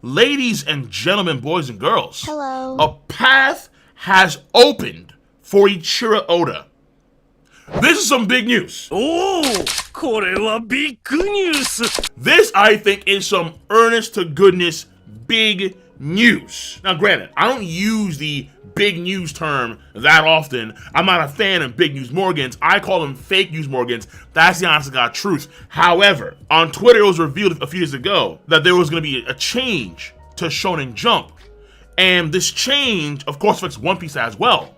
Ladies and gentlemen, boys and girls, Hello. a path has opened for Ichiro Oda. This is some big news. おお、これはビッグニュース。 This, I think, is some earnest to goodness big news. Now, granted, I don't use the big news term that often. I'm not a fan of big news Morgans. I call them fake news Morgans. That's the honest to God truth. However, on Twitter, it was revealed a few days ago that there was going to be a change to Shonen Jump. And this change, of course, affects One Piece as well.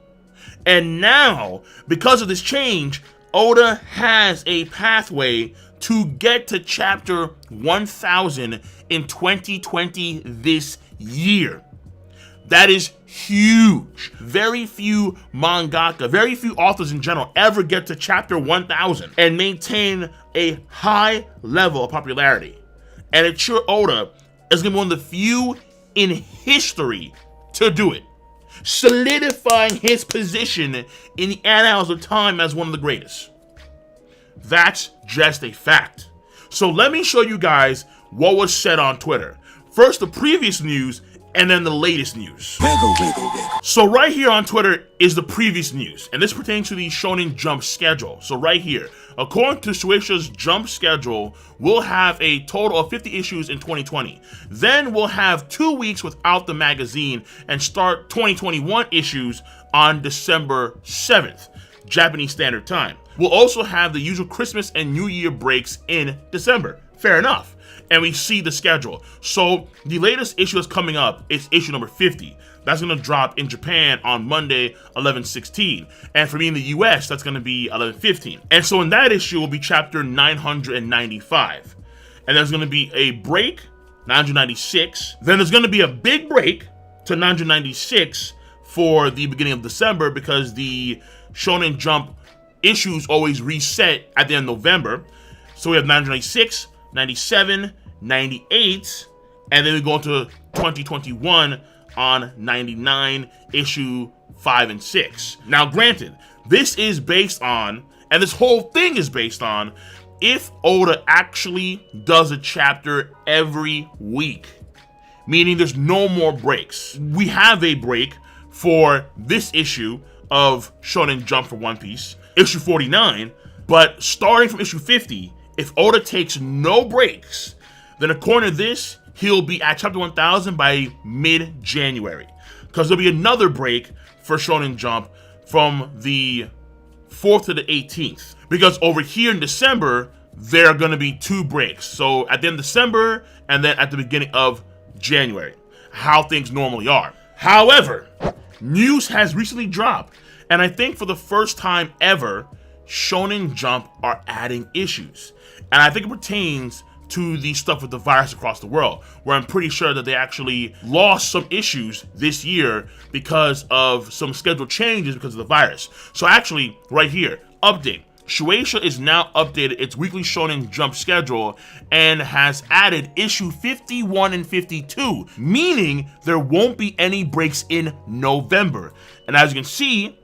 And now, because of this change, Oda has a pathway to get to chapter 1000 in 2020 this year. That is huge. Very few mangaka, very few authors in general ever get to chapter 1000 and maintain a high level of popularity. And Ichiro Oda is going to be one of the few in history to do it, solidifying his position in the annals of time as one of the greatest. That's just a fact. So let me show you guys what was said on Twitter. First, the previous news, and then the latest news. So right here on Twitter is the previous news, and this pertains to the Shonen Jump schedule. So right here, according to Shueisha's Jump schedule, we'll have a total of 50 issues in 2020. Then we'll have 2 weeks without the magazine and start 2021 issues on December 7th, Japanese Standard Time. We'll also have the usual Christmas and New Year breaks in December. Fair enough. And we see the schedule. So the latest issue that's coming up is issue number 50. That's going to drop in Japan on Monday, 11/16. And for me in the US, that's going to be 11/15. And so in that issue will be chapter 995. And there's going to be a break, 996. Then there's going to be a big break to 996 for the beginning of December because the Shonen Jump issues always reset at the end of November. So we have 996, 97, 98, and then we go into 2021 on 99, issue 5 and 6. Now, granted, this is based on, and this whole thing is based on, if Oda actually does a chapter every week, meaning there's no more breaks. We have a break for this issue of Shonen Jump for One Piece, issue 49, but starting from issue 50, if Oda takes no breaks, then according to this, he'll be at chapter 1000 by mid-January. Because there'll be another break for Shonen Jump from the 4th to the 18th. Because over here in December, there are going to be 2 breaks. So at the end of December, and then at the beginning of January. How things normally are. However, news has recently dropped. And I think for the first time ever, Shonen Jump are adding issues. And I think it pertains to the stuff with the virus across the world, where I'm pretty sure that they actually lost some issues this year because of some schedule changes because of the virus. So actually, right here, update. Shueisha is now updated its weekly Shonen Jump schedule and has added issue 51 and 52, meaning there won't be any breaks in November. And as you can see,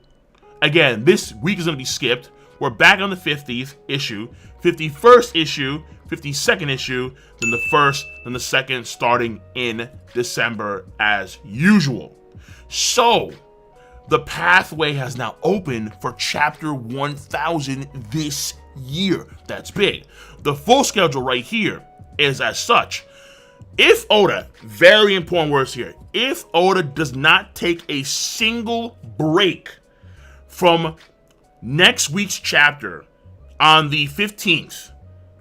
again, this week is going to be skipped. We're back on the 50th issue, 51st issue, 52nd issue, then the 1st, then the 2nd, starting in December as usual. So, the pathway has now opened for chapter 1000 this year. That's big. The full schedule right here is as such. If Oda, very important words here, if Oda does not take a single break from next week's chapter on the 15th,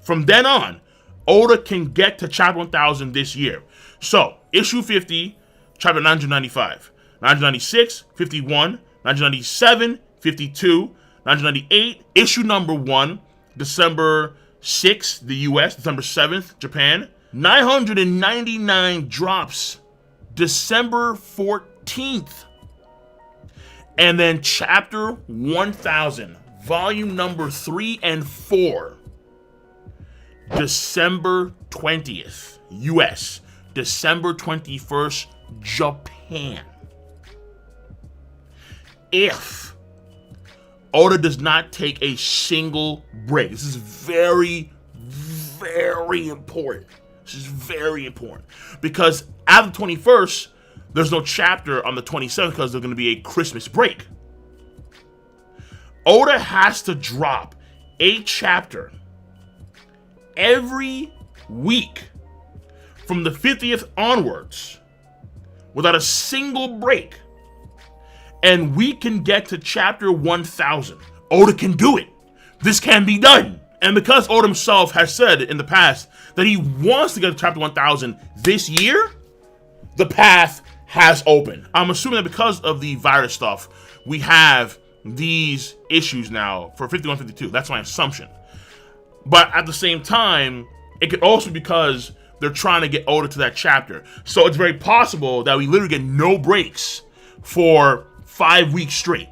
from then on, Oda can get to chapter 1000 this year. So, issue 50, chapter 995, 996, 51, 997, 52, 998, issue number 1, December 6th, the US, December 7th, Japan. 999 drops December 14th. And then chapter 1000, volume number 3 and 4, December 20th, US, December 21st, Japan. If Oda does not take a single break, this is very, very important. This is very important because after the 21st, there's no chapter on the 27th because there's going to be a Christmas break. Oda has to drop a chapter every week from the 50th onwards without a single break. And we can get to chapter 1000. Oda can do it. This can be done. And because Oda himself has said in the past that he wants to get to chapter 1000 this year, the path has opened. I'm assuming that because of the virus stuff, we have these issues now for 51, 52. That's my assumption. But at the same time, it could also be because they're trying to get Oda to that chapter. So it's very possible that we literally get no breaks for 5 weeks straight.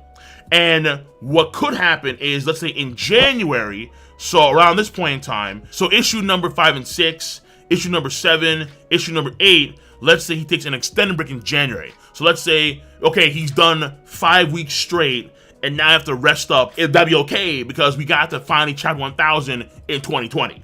And what could happen is, let's say in January, so around this point in time, so issue number 5 and 6, issue number 7, issue number 8, let's say he takes an extended break in January. So let's say, okay, he's done 5 weeks straight, and now I have to rest up. That'd be okay because we got to finally chapter 1000 in 2020.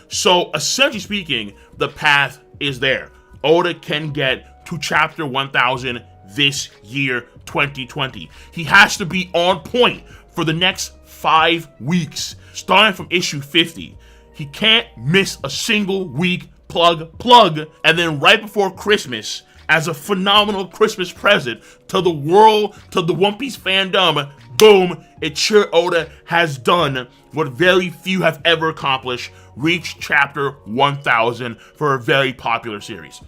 So essentially speaking, the path is there. Oda can get to chapter 1000 this year, 2020. He has to be on point for the next 5 weeks, starting from issue 50. He can't miss a single week, plug, and then right before Christmas, as a phenomenal Christmas present to the world, to the One Piece fandom, boom, Eiichiro Oda has done what very few have ever accomplished, reach chapter 1000 for a very popular series.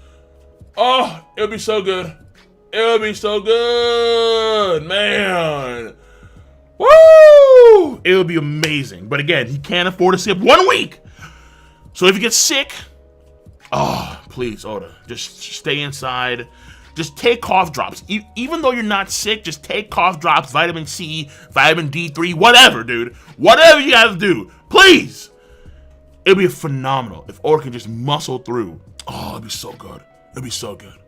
Oh, it'll be so good. It'll be so good, man. Woo! It'll be amazing. But again, he can't afford to skip 1 week. So if you get sick, oh, please, Oda, just stay inside. Just take cough drops. Even though you're not sick, just take cough drops, vitamin C, vitamin D3, whatever, dude. Whatever you gotta do, please. It'd be phenomenal if Oda can just muscle through. Oh, it'd be so good. It'd be so good.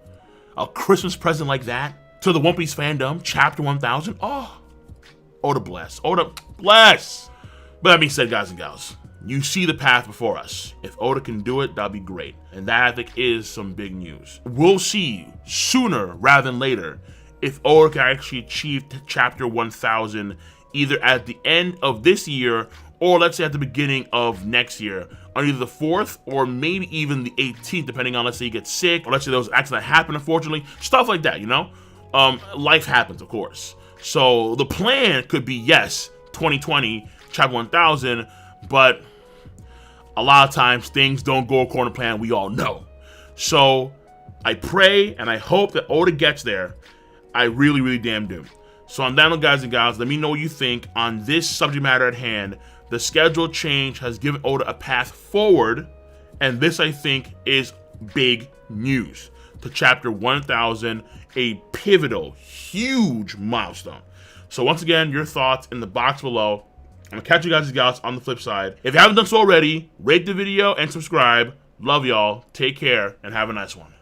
A Christmas present like that to the One Piece fandom, chapter 1000. Oh, Oda bless. Oda bless. But that being said, guys and gals, you see the path before us. If Oda can do it, that'd be great. And that, I think, is some big news. We'll see sooner rather than later if Oda can actually achieve chapter 1000 either at the end of this year or let's say at the beginning of next year on either the 4th or maybe even the 18th, depending on, let's say, you get sick or let's say there was an accident that happened, unfortunately. Stuff like that, you know? Life happens, of course. So the plan could be, yes, 2020, chapter 1000, but a lot of times things don't go according to plan, we all know. So I pray and I hope that Oda gets there. I really, really damn do. So on that note, guys and gals, let me know what you think on this subject matter at hand. The schedule change has given Oda a path forward, and this, I think, is big news to chapter 1000, a pivotal, huge milestone. So once again, your thoughts in the box below. I'm gonna catch you guys and gals on the flip side. If you haven't done so already, rate the video and subscribe. Love y'all. Take care and have a nice one.